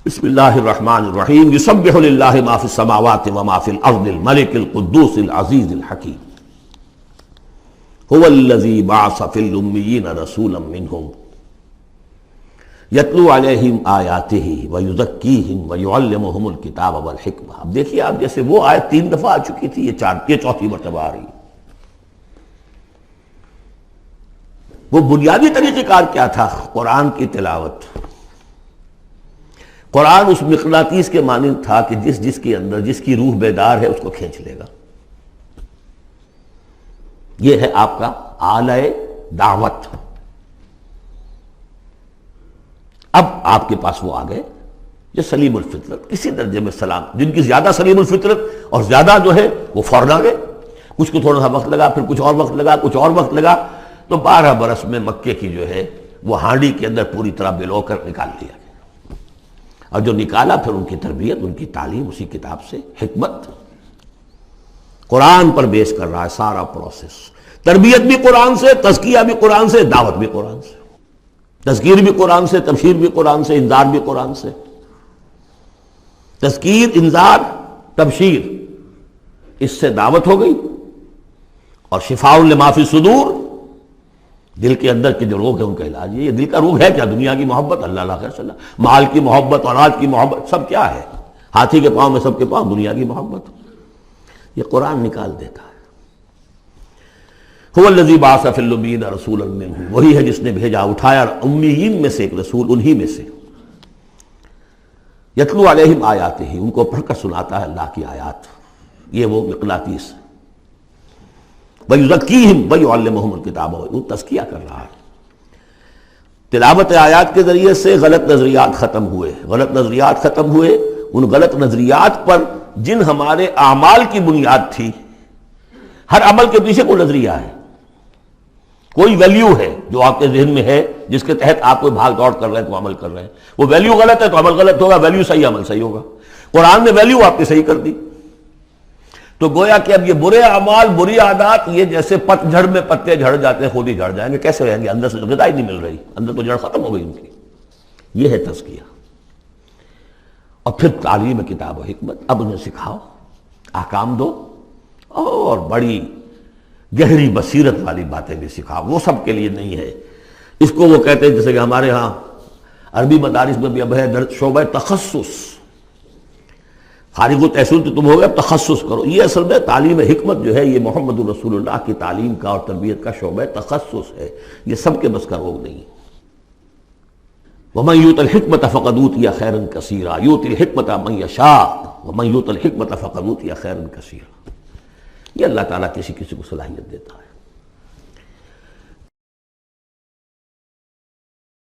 بسم اللہ الرحمن الرحیم یسبح للہ ما فی السماوات وما فی الارض الملک القدوس العزیز الحکیم هو الذی بعث فی الامیین رسولا منہم یتلو علیہم آیاتہ ویزکیہم ویعلمہم الکتاب والحکمہ۔ اب دیکھیے آپ، جیسے وہ آیت 3 دفعہ آ چکی تھی، یہ چوتھی مرتبہ آ رہی ہے۔ وہ بنیادی طریقہ کار کیا تھا؟ قرآن کی تلاوت۔ قرآن اس مقناطیس کے مانند تھا کہ جس کے اندر جس کی روح بیدار ہے اس کو کھینچ لے گا۔ یہ ہے آپ کا آلہ دعوت۔ اب آپ کے پاس وہ آ گئے جو سلیم الفطرت، کسی درجے میں سلام، جن کی زیادہ سلیم الفطرت اور زیادہ جو ہے وہ فوراً آ گئے۔ کچھ کو تھوڑا سا وقت لگا، پھر کچھ اور وقت لگا، کچھ اور وقت لگا، تو 12 برس میں مکے کی جو ہے وہ ہانڈی کے اندر پوری طرح بلو کر نکال لیا گیا۔ اور جو نکالا پھر ان کی تربیت، ان کی تعلیم اسی کتاب سے، حکمت قرآن پر بیس کر رہا ہے سارا پروسیس۔ تربیت بھی قرآن سے، تزکیہ بھی قرآن سے، دعوت بھی قرآن سے، تذکیر بھی قرآن سے، تبشیر بھی قرآن سے، انذار بھی قرآن سے۔ تذکیر، انذار، تبشیر، اس سے دعوت ہو گئی، اور شفاء لما فی الصدور، دل کے اندر کے جو روگ ہے ان کا علاج ہے۔ یہ دل کا روگ ہے کیا؟ دنیا کی محبت، اللہ خیر صلی اللہ، مال کی محبت، اولاد کی محبت، سب کیا ہے؟ ہاتھی کے پاؤں میں سب کے پاؤں دنیا کی محبت۔ یہ قرآن نکال دیتا ہے۔ هو الذی بعث فی الامیین رسولا منہم، وہی ہے جس نے بھیجا، اٹھایا امیین میں سے ایک رسول، انہی میں سے۔ یتلو علیہم آیاتہ، ان کو پڑھ کر سناتا ہے اللہ کی آیات۔ یہ وہ مقناطیس ہے۔ وَيُزَكِّيهِمْ وَيُعَلِّمُهُمُ الْكِتَابَ، وہ تزکیہ کر رہا ہے۔ تلاوت آیات کے ذریعے سے غلط نظریات ختم ہوئے، غلط نظریات ختم ہوئے۔ ان غلط نظریات پر جن ہمارے اعمال کی بنیاد تھی، ہر عمل کے پیچھے کوئی نظریہ ہے، کوئی ویلیو ہے جو آپ کے ذہن میں ہے، جس کے تحت آپ کوئی بھاگ دوڑ کر رہے ہیں، کوئی عمل کر رہے ہیں۔ وہ ویلیو غلط ہے تو عمل غلط ہوگا، ویلیو صحیح عمل صحیح ہوگا۔ قرآن نے ویلیو آپ کی صحیح کر دی، تو گویا کہ اب یہ برے اعمال، بری عادات، یہ جیسے پت جھڑ میں پتے جھڑ جاتے ہیں، خود ہی جھڑ جائیں گے۔ کیسے ہوئیں گے؟ اندر سے غذا ہی نہیں مل رہی، اندر تو جڑ ختم ہو گئی ان کی۔ یہ ہے تزکیہ۔ اور پھر تعلیم کتاب و حکمت، اب انہیں سکھاؤ، احکام دو، اور بڑی گہری بصیرت والی باتیں بھی سکھاؤ۔ وہ سب کے لیے نہیں ہے۔ اس کو وہ کہتے ہیں، جیسے کہ ہمارے ہاں عربی مدارس میں بھی اب ہے شعبہ تخصص۔ فارغ التحصیل تو تم ہو گئے، اب تخصص کرو۔ یہ اصل میں تعلیم حکمت جو ہے، یہ محمد الرسول اللہ کی تعلیم کا اور تربیت کا شعبہ تخصص ہے۔ یہ سب کے بس کا روگ نہیں ہے۔ وَمَن يُؤْتَ الْحِكْمَةَ فَقَدْ أُوتِيَ خَيْرًا كَثِيرًا يُؤْتِي الْحِكْمَةَ مَن يَشَاءُ وَمَن يُؤْتَ الْحِكْمَةَ فَقَدْ أُوتِيَ خَيْرًا كَثِيرًا۔ یہ اللہ تعالیٰ کسی کو صلاحیت دیتا ہے۔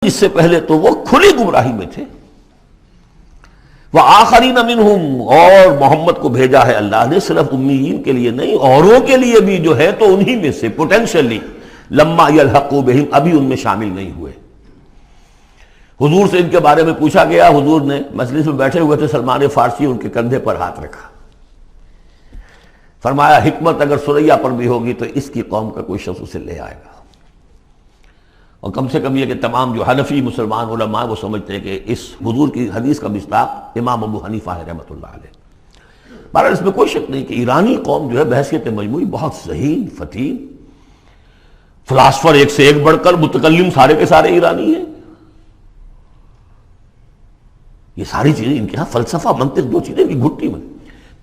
اس سے پہلے تو وہ کھلی گمراہی میں تھے۔ وَآخَرِينَ مِنْهُمْ، اور محمد کو بھیجا ہے اللہ نے صرف امیین کے لیے نہیں، اوروں کے لیے بھی جو ہے تو انہی میں سے پوٹینشلی، لما يلحقوا بهم، ابھی ان میں شامل نہیں ہوئے۔ حضور سے ان کے بارے میں پوچھا گیا، حضور نے مجلس میں بیٹھے ہوئے تھے، سلمان فارسی ان کے کندھے پر ہاتھ رکھا، فرمایا حکمت اگر سریا پر بھی ہوگی تو اس کی قوم کا کوئی شخص اسے لے آئے گا۔ اور کم سے کم یہ کہ تمام جو حنفی مسلمان علماء وہ سمجھتے ہیں کہ اس حضور کی حدیث کا مصداق امام ابو حنیفہ ہے رحمۃ اللہ علیہ۔ بہرحال اس میں کوئی شک نہیں کہ ایرانی قوم جو ہے بحیثیت مجموعی بہت ذہین، فتین، فلاسفر ایک سے ایک بڑھ کر، متکلم سارے کے سارے ایرانی ہیں۔ یہ ساری چیزیں ان کے ہاں فلسفہ، منطق، دو چیزیں کی گھٹی میں۔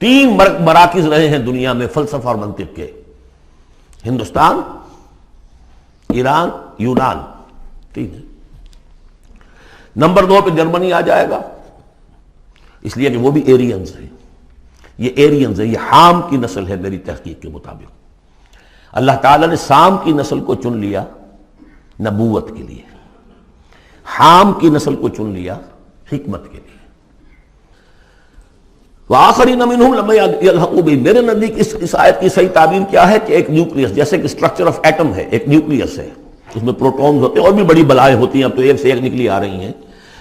3 مراکز رہے ہیں دنیا میں فلسفہ اور منطق کے، ہندوستان، ایران، یونان، 3 ہے۔ نمبر 2 پہ جرمنی آ جائے گا، اس لیے کہ وہ بھی ایرینز ہیں۔ یہ ایرینز ہیں، یہ حام کی نسل ہے میری تحقیق کے مطابق۔ اللہ تعالیٰ نے سام کی نسل کو چن لیا نبوت کے لیے، حام کی نسل کو چن لیا حکمت کے لیے۔ وآخرین منہم لما یلحقوا بہم، میرے نزدیک اس آیت کی صحیح تعبیر کیا ہے کہ ایک نیوکلیس، جیسے کہ اسٹرکچر آف ایٹم ہے، ایک نیوکلیس ہے، اس میں پروٹونز ہوتے ہیں، اور بھی بڑی بلائیں ہوتی ہیں، اب تو ایک سے ایک نکلی آ رہی ہیں۔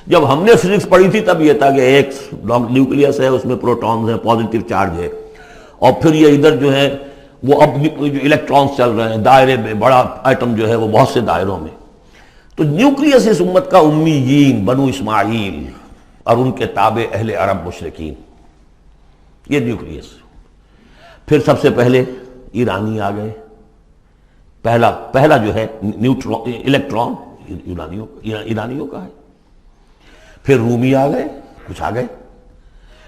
جب ہم نے فزکس پڑھی تھی تب یہ تھا کہ ایک نیوکلیس ہے، اس میں پروٹونز ہیں، پازیٹیو چارج ہے، اور پھر یہ ادھر جو ہے وہ اب جو الیکٹرانز چل رہے ہیں دائرے میں، بڑا ایٹم جو ہے وہ بہت سے دائروں میں۔ تو نیوکلیس اس امت کا امیین، بنو اسماعیل، اور ان کے تابع اہل عرب مشرکین، یہ نیوکلیس۔ پھر سب سے پہلے ایرانی آ گئے، پہلا جو ہے نیوٹرون الیکٹران ایرانیوں کا ہے۔ پھر رومی آ گئے، کچھ آ گئے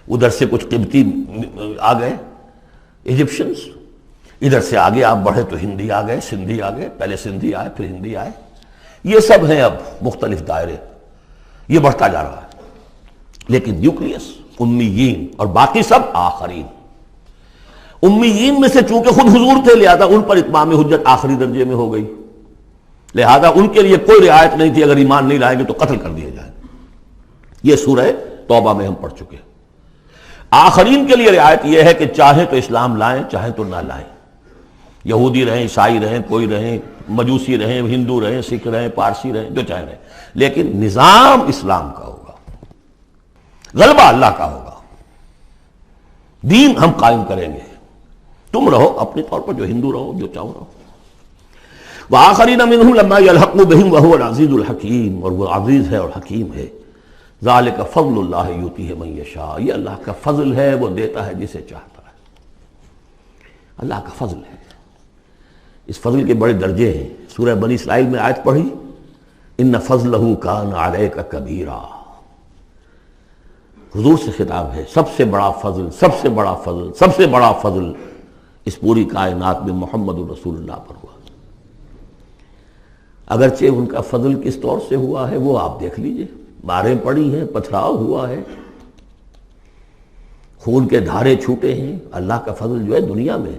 ادھر سے، کچھ قبطی آ گئے ایجپشنز، ادھر سے آگے آپ بڑھے تو ہندی آ گئے، سندھی آ گئے، پہلے سندھی آئے پھر ہندی آئے، یہ سب ہیں اب مختلف دائرے، یہ بڑھتا جا رہا ہے۔ لیکن نیوکلیس امیین اور باقی سب آخرین۔ امیین میں سے چونکہ خود حضور تھے لہذا ان پر اتمام حجت آخری درجے میں ہو گئی، لہذا ان کے لیے کوئی رعایت نہیں تھی، اگر ایمان نہیں لائیں گے تو قتل کر دیے جائیں۔ یہ سورہ توبہ میں ہم پڑھ چکے ہیں۔ آخرین کے لیے رعایت یہ ہے کہ چاہیں تو اسلام لائیں چاہیں تو نہ لائیں، یہودی رہیں، عیسائی رہیں، کوئی رہیں، مجوسی رہیں، ہندو رہیں، سکھ رہیں، پارسی رہیں، جو چاہیں رہیں، لیکن نظام اسلام کا ہوگا، غلبہ اللہ کا ہوگا، دین ہم قائم کریں گے، تم رہو اپنے طور پر جو ہندو رہو، جو چاہو رہو۔ وآخرین منہم لما یلحقوا بہم وہو العزیز الحکیم، اور وہ عزیز ہے اور حکیم ہے۔ ذالک فضل اللہ یؤتیہ من یشاء، یہ اللہ کا فضل ہے، وہ دیتا ہے جسے چاہتا ہے، اللہ کا فضل ہے۔ اس فضل کے بڑے درجے ہیں۔ سورہ بنی اسرائیل میں آیت پڑھی، ان فضلہ کان علیک کبیرا، حضور سے خطاب ہے، سب سے بڑا فضل، سب سے بڑا فضل، سب سے بڑا فضل اس پوری کائنات میں محمد رسول اللہ پر ہوا۔ اگرچہ ان کا فضل کس طور سے ہوا ہے وہ آپ دیکھ لیجئے، ماریں پڑی ہیں، پتھراؤ ہوا ہے، خون کے دھارے چھوٹے ہیں۔ اللہ کا فضل جو ہے دنیا میں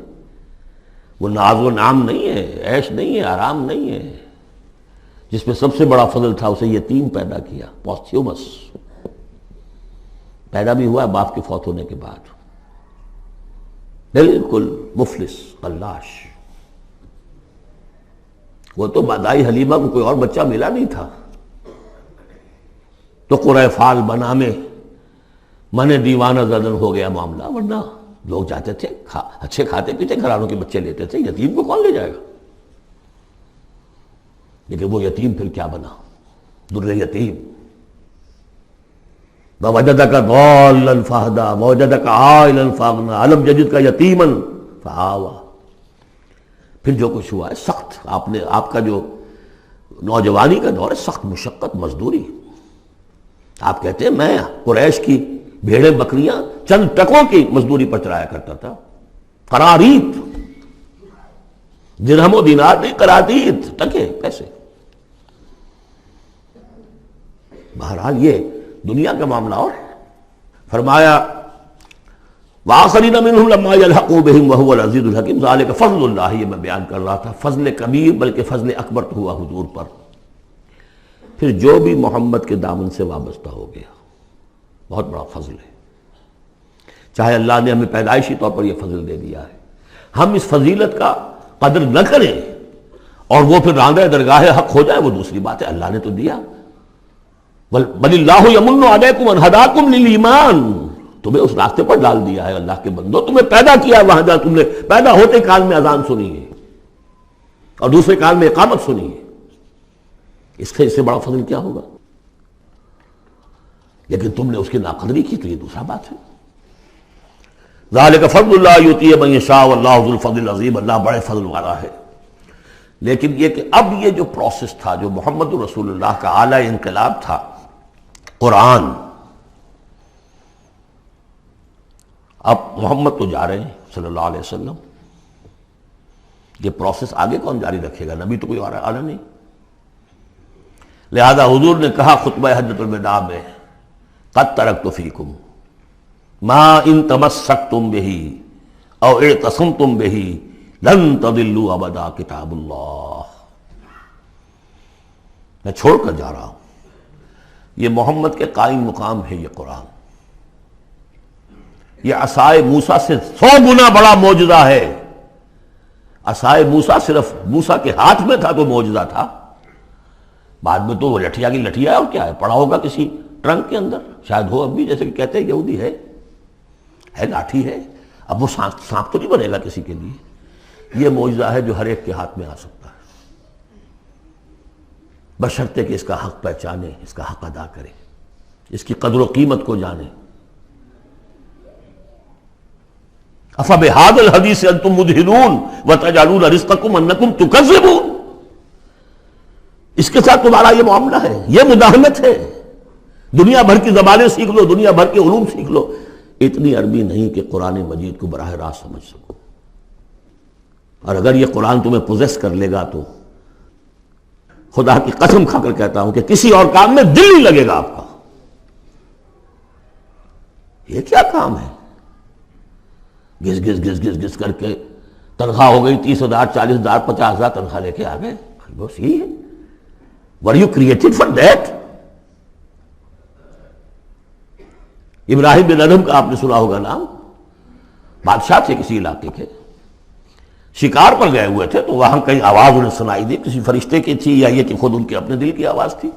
وہ ناز و نعام نہیں ہے، عیش نہیں ہے، آرام نہیں ہے۔ جس میں سب سے بڑا فضل تھا اسے یتیم پیدا کیا، پوسٹیومس، پیدا بھی ہوا باپ کے فوت ہونے کے بعد، بالکل مفلس قلاش۔ وہ تو مادائی حلیمہ کو کوئی اور بچہ ملا نہیں تھا تو قرۂ فال بنا میں من دیوانہ زدن ہو گیا معاملہ، ورنہ لوگ جاتے تھے، اچھے کھاتے پیتے گھرانوں کے بچے لیتے تھے، یتیم کو کون لے جائے گا؟ لیکن وہ یتیم پھر کیا بنا؟ در یتیم۔ وَوَجَدَكَ ضَالًّا فَهَدَىٰ وَوَجَدَكَ عَائِلًا فَأَغْنَىٰ أَلَمْ يَجِدْكَ يَتِيمًا فَآوَىٰ۔ پھر جو کچھ ہوا ہے سخت، آپ کا جو نوجوانی کا دور ہے، سخت مشقت، مزدوری۔ آپ کہتے ہیں میں قریش کی بھیڑیں بکریاں چند ٹکوں کی مزدوری پر چلایا کرتا تھا، قراریت، درہم و دینار نہیں، قراریت، ٹکے پیسے۔ بہرحال یہ دنیا کا معاملہ اور ہے۔ فرمایا وآخرین منہم لما یلحقوا بہم وہو العزیز الحکیم، ذالک فضل اللہ، یہ میں بیان کر رہا تھا، فضل کبیر بلکہ فضل اکبر تو ہوا حضور پر۔ پھر جو بھی محمد کے دامن سے وابستہ ہو گیا، بہت بڑا فضل ہے۔ چاہے اللہ نے ہمیں پیدائشی طور پر یہ فضل دے دیا ہے، ہم اس فضیلت کا قدر نہ کریں اور وہ پھر راندہ درگاہ حق ہو جائے، وہ دوسری بات ہے، اللہ نے تو دیا۔ بل اللہ یمن علیکم ان ہداکم للایمان، تمہیں اس راستے پر ڈال دیا ہے اللہ کے بندو، تمہیں پیدا کیا وہاں جہاں تم نے پیدا ہوتے کال میں اذان سنی ہے اور دوسرے کال میں اقامت سنی ہے، اس سے بڑا فضل کیا ہوگا؟ لیکن تم نے اس کی ناقدری کی تو یہ دوسرا بات ہے۔ ذالک فضل اللہ یؤتیہ من یشاء واللہ ذو الفضل العظیم، اللہ بڑے فضل والا ہے۔ لیکن یہ کہ اب یہ جو پروسیس تھا، جو محمد رسول اللہ کا اعلی انقلاب تھا، قرآن، اب محمد تو جا رہے ہیں صلی اللہ علیہ وسلم، یہ پروسیس آگے کون جاری رکھے گا؟ نبی تو کوئی اور آنا نہیں۔ لہذا حضور نے کہا خطبہ حجۃ الوداع میں، قد ترکت فیکم ما ان تمسکتم بہ او اعتصمتم بہ لن تضلوا ابدا کتاب اللہ، میں چھوڑ کر جا رہا ہوں، یہ محمد کے قائم مقام ہے، یہ قرآن، یہ عصائے موسیٰ سے 100 گنا بڑا معجزہ ہے۔ عصائے موسیٰ صرف موسیٰ کے ہاتھ میں تھا تو معجزہ تھا، بعد میں تو وہ لٹھیا کی لٹھیا ہے، اور کیا ہے، پڑا ہوگا کسی ٹرنک کے اندر، شاید ہو اب بھی، جیسے کہ کہتے ہیں یہودی ہے لاٹھی ہے، اب وہ سانپ تو نہیں بنے گا کسی کے لیے۔ یہ معجزہ ہے جو ہر ایک کے ہاتھ میں آ سکتا ہے، بشرطے کہ اس کا حق پہچانے، اس کا حق ادا کرے۔ اس کی قدر و قیمت کو جانیں. افبہذا الحدیث انتم مدہنون وتجعلون رزقکم انکم تکذبون. اس کے ساتھ تمہارا یہ معاملہ ہے، یہ مداہنت ہے. دنیا بھر کی زبانیں سیکھ لو، دنیا بھر کے علوم سیکھ لو، اتنی عربی نہیں کہ قرآن مجید کو براہ راست سمجھ سکو. اور اگر یہ قرآن تمہیں پوزیس کر لے گا تو خدا کی قسم کھا کر کہتا ہوں کہ کسی اور کام میں دل نہیں لگے گا آپ کا. یہ کیا کام ہے؟ گھس گھس گھس گھس گھس کر کے تنخواہ ہو گئی 30,000 40,000 50,000 تنخواہ لے کے آ گئے. بس یہی ہے. Were you created for that? ابراہیم بن ادم کا آپ نے سنا ہوگا نام. بادشاہ تھے کسی علاقے کے، شکار پر گئے ہوئے تھے، تو وہاں کہیں آواز انہیں سنائی دی، کسی فرشتے کی تھی یا یہ کہ خود ان کے اپنے دل کی آواز تھی.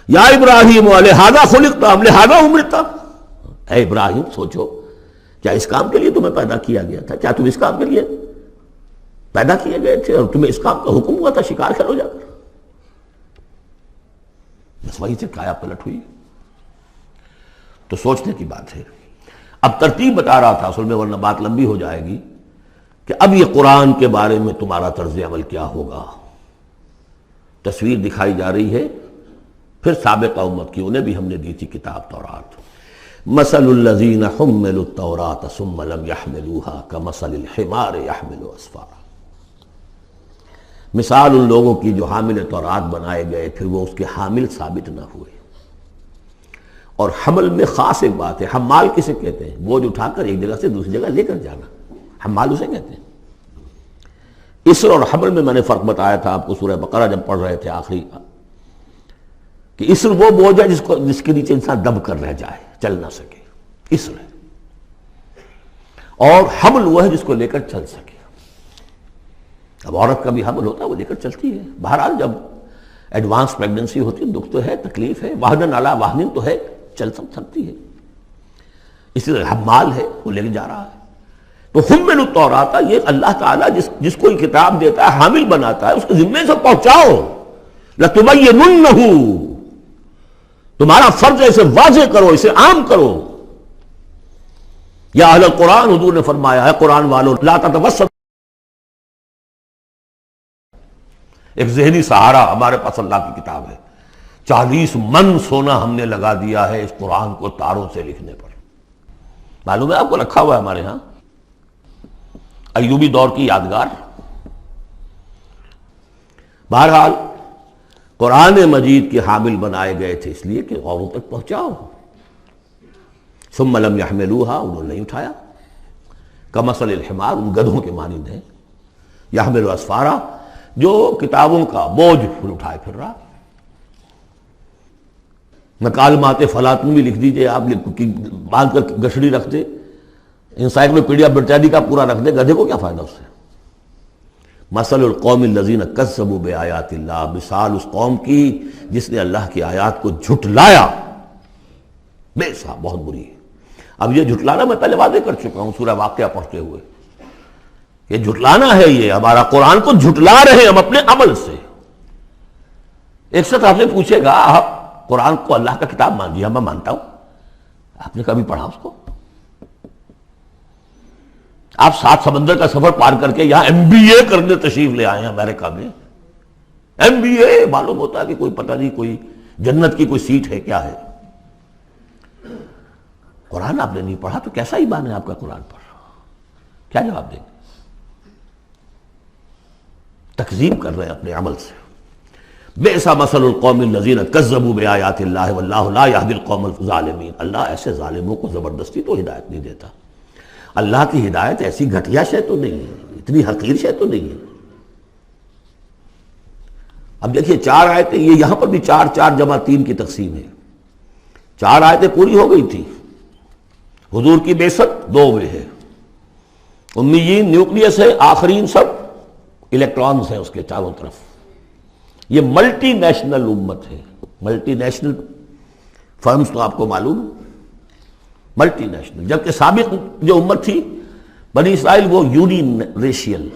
یا ابراہیم لہذا خلقت ام لہذا امرت. اے ابراہیم سوچو، کیا اس کام کے لیے تمہیں پیدا کیا گیا تھا؟ کیا تم اس کام کے لیے پیدا کیے گئے تھے اور تمہیں اس کام کا حکم ہوا تھا شکار کرو جا کر؟ بس وہی سے کایا پلٹ ہوئی. تو سوچنے کی بات ہے. اب ترتیب بتا رہا تھا اصل میں، ورنہ بات لمبی ہو جائے گی، کہ اب یہ قرآن کے بارے میں تمہارا طرز عمل کیا ہوگا. تصویر دکھائی جا رہی ہے پھر سابقہ امت کی، انہیں بھی ہم نے دی تھی کتاب تورات. مثل الذین حملوا التوراۃ ثم لم يحملوها كمثل الحمار يحمل اسفارا. مثال ان لوگوں کی جو حامل تورات بنائے گئے پھر وہ اس کے حامل ثابت نہ ہوئے. اور حمل میں خاص ایک بات ہے، حمال کسے کہتے ہیں؟ بوجھ اٹھا کر ایک جگہ سے دوسری جگہ لے کر جانا، حمال اسے کہتے ہیں. اسر اور حمل میں نے فرق بتایا تھا آپ کو سورہ بقرہ جب پڑھ رہے تھے آخری، کہ اسر وہ بوجھ ہے جس کے نیچے انسان دب کر رہ جائے، چل نہ سکے، اسر ہے. اور حمل وہ ہے جس کو لے کر چل سکے. اب عورت کا بھی حمل ہوتا ہے، وہ لے کر چلتی ہے. بہرحال جب ایڈوانس پریگننسی ہوتی ہے، دکھ تو ہے، تکلیف ہے، وہن علی وہن تو ہے، چل سکتی ہے. اسی طرح حمال ہے، وہ لے کے جا رہا ہے. تو حمل التوراۃ، یہ اللہ تعالیٰ جس کو یہ کتاب دیتا ہے، حامل بناتا ہے، اس کے ذمے سے پہنچاؤ. لتبیننہ، تمہارا فرض ہے اسے واضح کرو، اسے عام کرو. یا اہل القرآن، حضور نے فرمایا ہے قرآن والوں، لا تتوسط. ایک ذہنی سہارا ہمارے پاس اللہ کی کتاب ہے. 40 من سونا ہم نے لگا دیا ہے اس قرآن کو تاروں سے لکھنے پر. معلوم ہے آپ کو، رکھا ہوا ہے ہمارے ہاں، ایوبی دور کی یادگار. بہرحال قرآن مجید کے حامل بنائے گئے تھے اس لیے کہ اوروں تک پہنچاؤ. ثم لم يحملوها، انہوں نے نہیں اٹھایا. کمثل الحمار، ان گدھوں کے مانند ہیں. يحمل اسفارا، جو کتابوں کا بوجھ پھر اٹھائے پھر رہا. مکالمات فلاطن بھی لکھ دیجئے آپ، باندھ کر گشڑی رکھ دے، انسائکلوپیڈیا برٹینیکا کا پورا رکھ دے، گدھے کو کیا فائدہ اس سے. مثل القوم الذین کذبوا بآیات اللہ، مثال اس قوم کی جس نے اللہ کی آیات کو جھٹلایا. بے صاحب بہت بری ہے. اب یہ جھٹلانا میں پہلے واضح کر چکا ہوں سورہ واقعہ پڑھتے ہوئے. یہ جھٹلانا ہے، یہ ہمارا قرآن کو جھٹلا رہے ہیں ہم اپنے عمل سے. ایک شخص آپ سے پوچھے گا آپ قرآن کو اللہ کا کتاب مان لیا؟ میں مانتا ہوں. آپ نے کبھی پڑھا اس کو؟ آپ 7 سمندر کا سفر پار کر کے یہاں MBA کرنے تشریف لے آئے ہیں امریکہ میں. MBA معلوم ہوتا ہے کہ کوئی پتہ نہیں، کوئی جنت کی کوئی سیٹ ہے، کیا ہے. قرآن آپ نے نہیں پڑھا تو کیسا ایمان ہے آپ کا قرآن پر؟ کیا جواب دیں گے؟ تکذیب کر رہے ہیں اپنے عمل سے. بئس مثل القوم الذین کذبوا بآیات اللہ واللہ لا یہدی القوم الظالمین. اللہ ایسے ظالموں کو زبردستی تو ہدایت نہیں دیتا. اللہ کی ہدایت ایسی گھٹیا شے تو نہیں ہے، اتنی حقیر شے تو نہیں ہے. اب دیکھیے 4 آیتیں، یہ یہاں پر بھی 4 4 جمع 3 کی تقسیم ہے. 4 آیتیں پوری ہو گئی تھی. حضور کی بعثت 2 میں ہے. امیین نیوکلیس ہے، آخرین سب الیکٹرانز ہیں اس کے چاروں طرف. یہ ملٹی نیشنل امت ہے. ملٹی نیشنل فرمز تو آپ کو معلوم، ملٹی نیشنل. جبکہ سابق جو امت تھی بنی اسرائیل، وہ یونی ریشیل،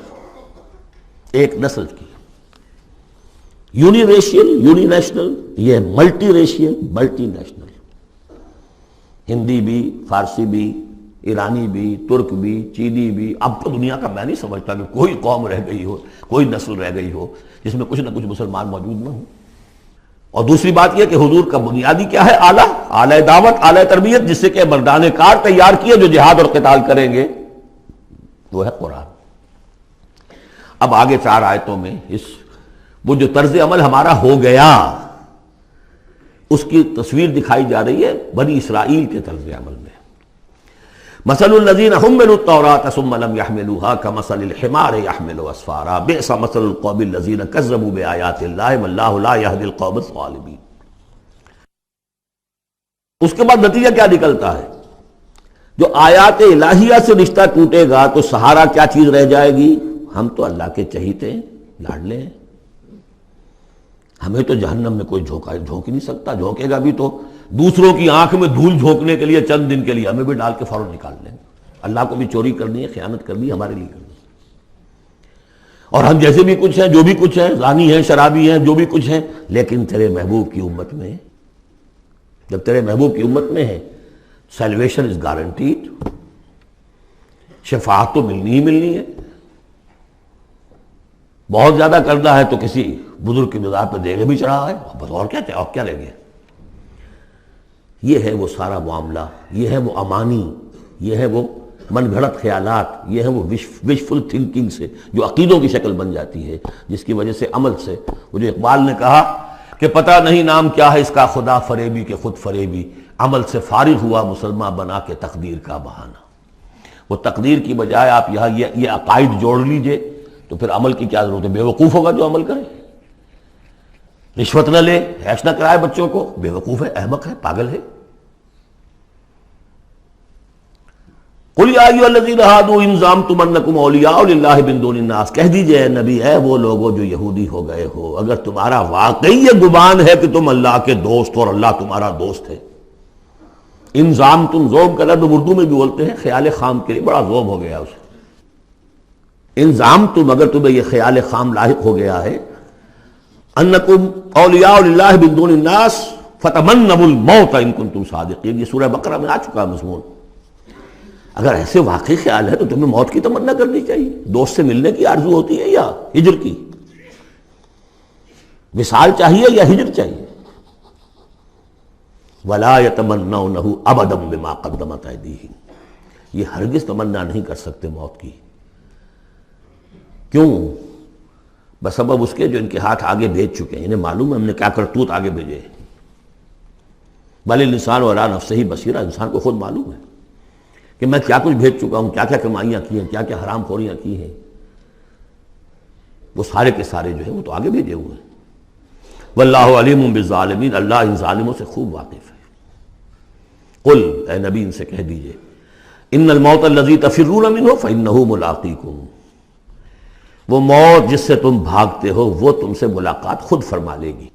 ایک نسل کی. یونی ریشیل، یونی نیشنل، یہ multi racial, multi national. Hindi بھی، فارسی بھی، ایرانی بھی، ترک بھی، چینی بھی. اب تو دنیا کا میں نہیں سمجھتا کہ کوئی قوم رہ گئی ہو، کوئی نسل رہ گئی ہو جس میں کچھ نہ کچھ مسلمان موجود نہ ہوں. اور دوسری بات یہ کہ حضور کا بنیادی کیا ہے؟ اعلیٰ دعوت، اعلیٰ تربیت، جس سے کہ مردان کار تیار کیے جو جہاد اور قتال کریں گے، وہ ہے قرآن. اب آگے 4 آیتوں میں وہ جو طرز عمل ہمارا ہو گیا اس کی تصویر دکھائی جا رہی ہے بنی اسرائیل کے طرز عمل میں. مثل الذین حملوا التوراة ثم لم يحملوها كمثل الحمار يحمل اسفارا بئس مثل القوم الذین كذبوا بآیات اللہ واللہ لا يهدی القوم الظالمین. اس کے بعد نتیجہ کیا نکلتا ہے؟ جو آیات الہیہ سے رشتہ ٹوٹے گا تو سہارا کیا چیز رہ جائے گی؟ ہم تو اللہ کے چہیتے ہیں، لاڈلے ہیں، ہمیں تو جہنم میں کوئی جھونک ہی نہیں سکتا. جھونکے گا بھی تو دوسروں کی آنکھ میں دھول جھونکنے کے لیے چند دن کے لیے، ہمیں بھی ڈال کے فوراً نکال لیں. اللہ کو بھی چوری کرنی ہے، خیانت کرنی ہے، ہمارے لیے کرنی ہے. اور ہم جیسے بھی کچھ ہیں، جو بھی کچھ ہیں، زانی ہیں، شرابی ہیں، جو بھی کچھ ہیں، لیکن تیرے محبوب کی امت میں، جب تیرے محبوب کی امت میں ہے سیلویشن از گارنٹیڈ، شفاعت تو ملنی ہی ملنی ہے. بہت زیادہ کرنا ہے تو کسی بزرگ کی مزار پہ دیگے بھی چڑھا ہے، بس اور کیا رہ گیا. یہ ہے وہ سارا معاملہ، یہ ہے وہ امانی، یہ ہے وہ من گھڑت خیالات، یہ ہے وہ وشفل تھنکنگ سے جو عقیدوں کی شکل بن جاتی ہے، جس کی وجہ سے عمل سے، وہ جو اقبال نے کہا کہ پتہ نہیں نام کیا ہے اس کا، خدا فریبی کہ خود فریبی، عمل سے فارغ ہوا مسلمان بنا کے تقدیر کا بہانہ. وہ تقدیر کی بجائے آپ یہاں یہ عقائد جوڑ لیجئے تو پھر عمل کی کیا ضرورت ہے؟ بے وقوف ہوگا جو عمل کرے. رشوت نہ لے، حیش نہ کرائے بچوں کو، بے وقوف ہے، احمق ہے، پاگل ہے. قل یا ایھا الذین ھادوا ان زعمتم انکم اولیاء للہ من دون الناس، کہہ دیجئے اے نبی، اے وہ لوگو جو یہودی ہو گئے ہو، اگر تمہارا واقعی یہ گمان ہے کہ تم اللہ کے دوست اور اللہ تمہارا دوست ہے. ان زعمتم، زوم کا لفظ اردو میں بھی بولتے ہیں خیال خام کے لیے، بڑا زوم ہو گیا اسے. ان زعمتم، اگر تمہیں یہ خیال خام لاحق ہو گیا ہے، انکم اولیاء للہ من دون الناس فتمنوا الموت ان کنتم صادقین، یہ سورہ بقرہ میں آ چکا مضمون. اگر ایسے واقعی خیال ہے تو تمہیں موت کی تمنا کرنی چاہیے. دوست سے ملنے کی آرزو ہوتی ہے یا ہجر کی؟ وصال چاہیے یا ہجر چاہیے؟ ولا یتمنونہ ابدا بما قدمت ایدیہم، یہ ہرگز تمنا نہیں کر سکتے موت کی. کیوں؟ بسبب اس کے جو ان کے ہاتھ آگے بھیج چکے ہیں. انہیں معلوم ہے ہم نے کیا کرتوت آگے بھیجے. بل الانسان علی نفسہ بصیرہ، انسان کو خود معلوم ہے کہ میں کیا کچھ بھیج چکا ہوں، کیا کیا کمائیاں کی ہیں، کیا کیا حرام خوریاں کی ہیں. وہ سارے کے سارے جو ہیں وہ تو آگے بھیجے ہوئے ہیں. واللہ علیم بالظالمین، اللہ ان ظالموں سے خوب واقف ہے. قل، اے نبی ان سے کہہ دیجئے، ان الموت الذی تفرون منہ فانہ ملاقیکم، وہ موت جس سے تم بھاگتے ہو وہ تم سے ملاقات خود فرما لے گی.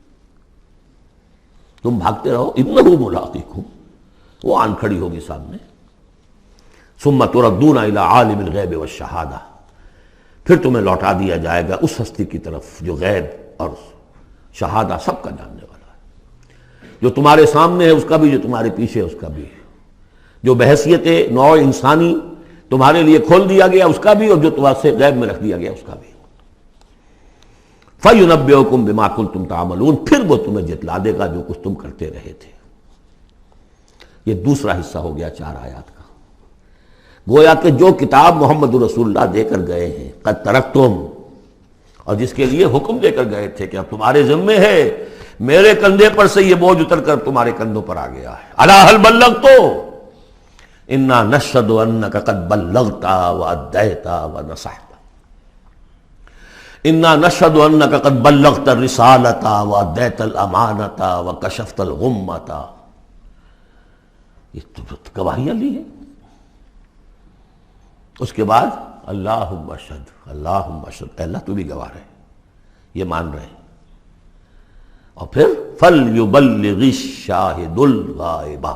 تم بھاگتے رہو، انہ ملاقیکم، وہ آن کھڑی ہوگی سامنے. ثم تردون الی عالم الغیب والشہادہ، پھر تمہیں لوٹا دیا جائے گا اس ہستی کی طرف جو غیب اور شہادہ سب کا جاننے والا ہے. جو تمہارے سامنے ہے اس کا بھی، جو تمہارے پیچھے ہے اس کا بھی، جو بحیثیت نوع انسانی تمہارے لیے کھول دیا گیا اس کا بھی، اور جو تمہارے سے غیب میں رکھ دیا گیا اس کا بھی. فَيُنَبِّئُكُم بِمَا كُنتُمْ تَعْمَلُونَ، پھر وہ تمہیں جتلا دے گا جو کچھ تم کرتے رہے تھے. یہ دوسرا حصہ ہو گیا 4 آیات کا. گویا کہ جو کتاب محمد رسول اللہ دے کر گئے ہیں، قد ترکتم، اور جس کے لیے حکم دے کر گئے تھے کہ اب تمہارے ذمے ہے، میرے کندھے پر سے یہ بوجھ اتر کر تمہارے کندھوں پر آ گیا ہے. الا هل بلغت انا نشهد انك قد بلغت واديت ونصحت، انا نشهد انك قد بلغت الرسالة واديت الامانة وكشفت الغمة. یہ تو گواہیاں لی ہیں. اس کے بعد اللہم اشہد، اللہم اشہد، اے اللہ تو بھی گواہ رہے، یہ مان رہے ہیں. اور پھر فَلْيُبَلِّغِ الشَّاهِدُ الْغَائِبَ،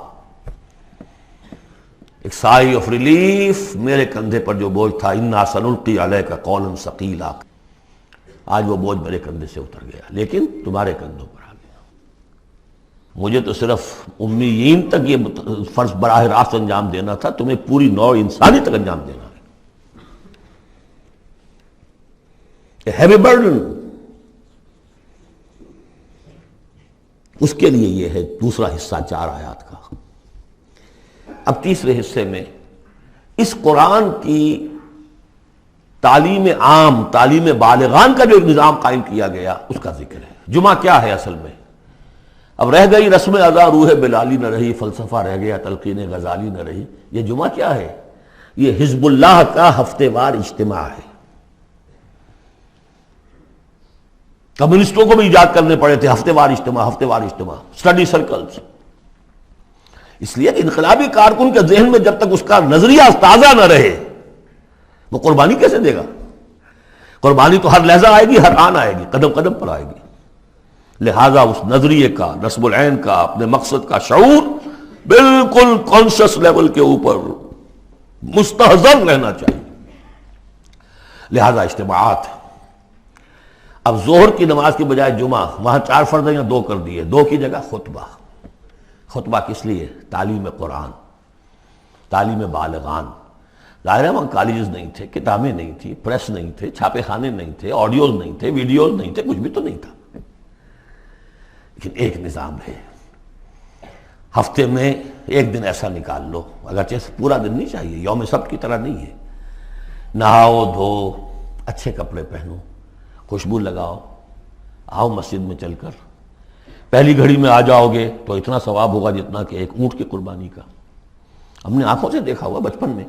ایک سائی آف ریلیف. میرے کندھے پر جو بوجھ تھا، اِنَّا سَنُلْقِي عَلَيْكَ قَوْلًا ثَقِيلًا، آج وہ بوجھ میرے کندھے سے اتر گیا، لیکن تمہارے کندھوں پر آ گیا. مجھے تو صرف امیین تک یہ فرض براہ راست انجام دینا تھا، تمہیں پوری نوع انسانی تک انجام دینا ہے، ہیوی برڈن۔ اس کے لیے یہ ہے دوسرا حصہ 4 آیات کا۔ اب تیسرے حصے میں اس قرآن کی تعلیم عام، تعلیم بالغان کا جو ایک نظام قائم کیا گیا اس کا ذکر ہے۔ جمعہ کیا ہے اصل میں؟ اب رہ گئی رسم ادا روح بلالی نہ رہی، فلسفہ رہ گیا تلقین غزالی نہ رہی، یہ جمعہ کیا ہے؟ یہ حزب اللہ کا ہفتے وار اجتماع ہے۔ کمیونسٹوں کو بھی ایجاد کرنے پڑے تھے ہفتے وار اجتماع، ہفتے وار اجتماع، اسٹڈی سرکلز، اس لیے کہ انقلابی کارکن کے ذہن میں جب تک اس کا نظریہ تازہ نہ رہے وہ قربانی کیسے دے گا؟ قربانی تو ہر لحظہ آئے گی، ہر آن آئے گی، قدم قدم پر آئے گی۔ لہذا اس نظریے کا، نصب العین کا، اپنے مقصد کا شعور بالکل کانشس لیول کے اوپر مستحضر رہنا چاہیے۔ لہذا اجتماعات، اب ظہر کی نماز کی بجائے جمعہ، وہاں 4 فرض یا 2 کر دیے، 2 کی جگہ خطبہ۔ خطبہ کس لیے؟ تعلیم قرآن، تعلیم بالغان۔ ظاہر ہے وہاں کالجز نہیں تھے، کتابیں نہیں تھی، پریس نہیں تھے، چھاپے خانے نہیں تھے، آڈیوز نہیں تھے، ویڈیوز نہیں تھے، کچھ بھی تو نہیں تھا، لیکن ایک نظام ہے۔ ہفتے میں ایک دن ایسا نکال لو، اگرچہ پورا دن نہیں چاہیے، یوم سبت کی طرح نہیں ہے، نہاؤ دھو، اچھے کپڑے پہنو، خوشبو لگاؤ، آؤ مسجد میں چل کر، پہلی گھڑی میں آ جاؤ گے تو اتنا ثواب ہوگا جتنا کہ ایک اونٹ کی قربانی کا۔ ہم نے آنکھوں سے دیکھا ہوا بچپن میں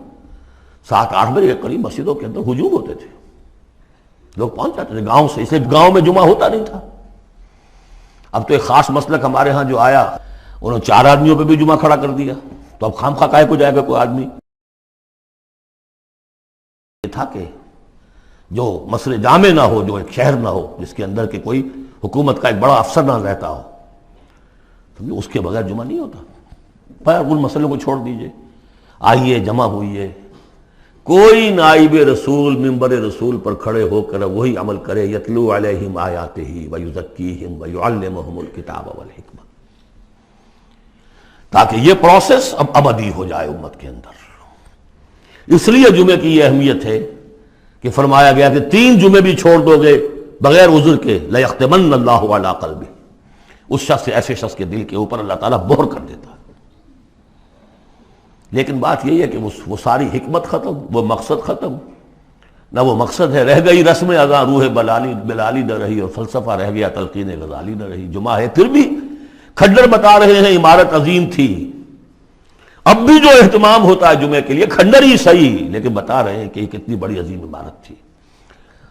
7-8 بجے کے قریب مسجدوں کے اندر ہجوم ہوتے تھے، لوگ پہنچ جاتے تھے گاؤں سے، اس لیے گاؤں میں جمعہ ہوتا نہیں تھا۔ اب تو ایک خاص مسلک ہمارے ہاں جو آیا، انہوں نے 4 آدمیوں پہ بھی جمعہ کھڑا کر دیا، تو اب خام خواہ کاہے کو جائے گا کوئی آدمی؟ یہ تھا کہ جو مسئلے جامع نہ ہو، جو ایک شہر نہ ہو جس کے اندر کہ کوئی حکومت کا ایک بڑا افسر نہ رہتا ہو، تو اس کے بغیر جمعہ نہیں ہوتا۔ پر ان مسئلوں کو چھوڑ دیجئے، آئیے جمع ہوئیے، کوئی نائب رسول منبر رسول پر کھڑے ہو کر وہی عمل کرے، یتلو علیہم آیاتہ ویزکیہم ویعلمہم الکتاب والحکمہ، تاکہ یہ پروسیس اب ابدی ہو جائے امت کے اندر۔ اس لیے جمعے کی یہ اہمیت ہے کہ فرمایا گیا کہ 3 جمعے بھی چھوڑ دو گے بغیر عذر کے لَيَخْتِمَنَّ اللَّهُ عَلَىٰ قَلْبِهِ، اس شخص سے، ایسے شخص کے دل کے اوپر اللہ تعالیٰ مہر کر دیتا ہے۔ لیکن بات یہی ہے کہ وہ ساری حکمت ختم، وہ مقصد ختم، نہ وہ مقصد ہے، رہ گئی رسم ادا روح بلالی نہ رہی، اور فلسفہ رہ گیا تلقین غزالی نہ رہی۔ جمعہ ہے پھر بھی کھنڈر بتا رہے ہیں عمارت عظیم تھی، اب بھی جو اہتمام ہوتا ہے جمعے کے لیے کھنڈر ہی صحیح، لیکن بتا رہے ہیں کہ یہ کتنی بڑی عظیم عمارت تھی۔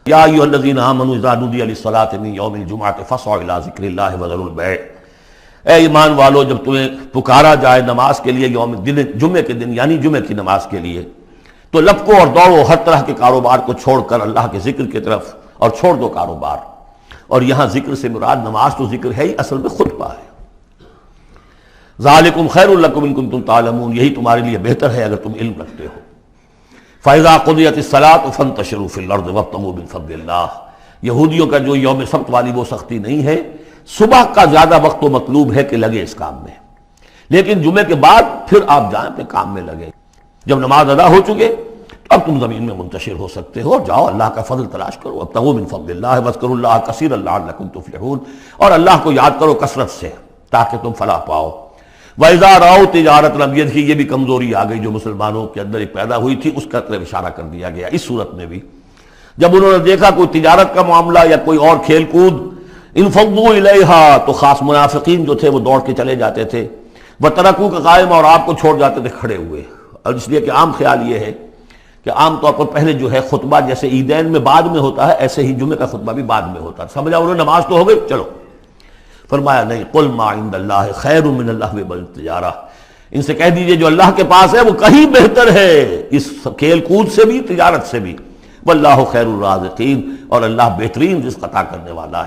یا ایھا الذین آمنوا اذا نودی للصلاۃ من یوم الجمعۃ فاسعوا الی ذکر اللہ وذروا البیع، اے ایمان والو جب تمہیں پکارا جائے نماز کے لیے جمعے کے دن، یعنی جمعے کی نماز کے لیے، تو لپکو اور دوڑو، ہر طرح کے کاروبار کو چھوڑ کر اللہ کے ذکر کی طرف، اور چھوڑ دو کاروبار۔ اور یہاں ذکر سے مراد نماز تو ذکر ہے ہی، اصل میں خطبہ ہے۔ ذالکم خیر لکم ان کنتم تعلمون، یہی تمہارے لیے بہتر ہے اگر تم علم رکھتے ہو۔ فاذا قضیت الصلاۃ فانتشروا فی الارض وابتغوا من فضل اللہ، یہودیوں کا جو یوم سبت والی وہ سختی نہیں ہے، صبح کا زیادہ وقت تو مطلوب ہے کہ لگے اس کام میں، لیکن جمعے کے بعد پھر آپ جائیں اپنے کام میں لگے۔ جب نماز ادا ہو چکے اب تم زمین میں منتشر ہو سکتے ہو، جاؤ اللہ کا فضل تلاش کرو، ابتغوا من فضل اللہ واذکروا اللہ کثیرا لعلکم تفلحون، اور اللہ کو یاد کرو کثرت سے تاکہ تم فلاح پاؤ۔ وَإِذَا رَأَوْا تِجَارَةً، اب یہ بھی کمزوری آ گئی جو مسلمانوں کے اندر ایک پیدا ہوئی تھی، اس کا طرف اشارہ کر دیا گیا اس صورت میں بھی۔ جب انہوں نے دیکھا کوئی تجارت کا معاملہ یا کوئی اور کھیل کود، انفضوا الیہا، تو خاص منافقین جو تھے وہ دوڑ کے چلے جاتے تھے، وترکوک قائما، اور آپ کو چھوڑ جاتے تھے کھڑے ہوئے۔ اور اس لیے کہ عام خیال یہ ہے کہ عام طور پر پہلے جو ہے خطبہ جیسے عیدین میں بعد میں ہوتا ہے، ایسے ہی جمعے کا خطبہ بھی بعد میں ہوتا ہے، سمجھا انہوں نے نماز تو ہو گئی چلو۔ فرمایا نہیں، قل ما عند اللہ خیر من اللہو والتجارہ، ان سے کہہ دیجئے جو اللہ کے پاس ہے وہ کہیں بہتر ہے اس کھیل کود سے بھی، تجارت سے بھی۔ واللہ خیر الرازقین، اور اللہ بہترین رزق عطا کرنے والا ہے۔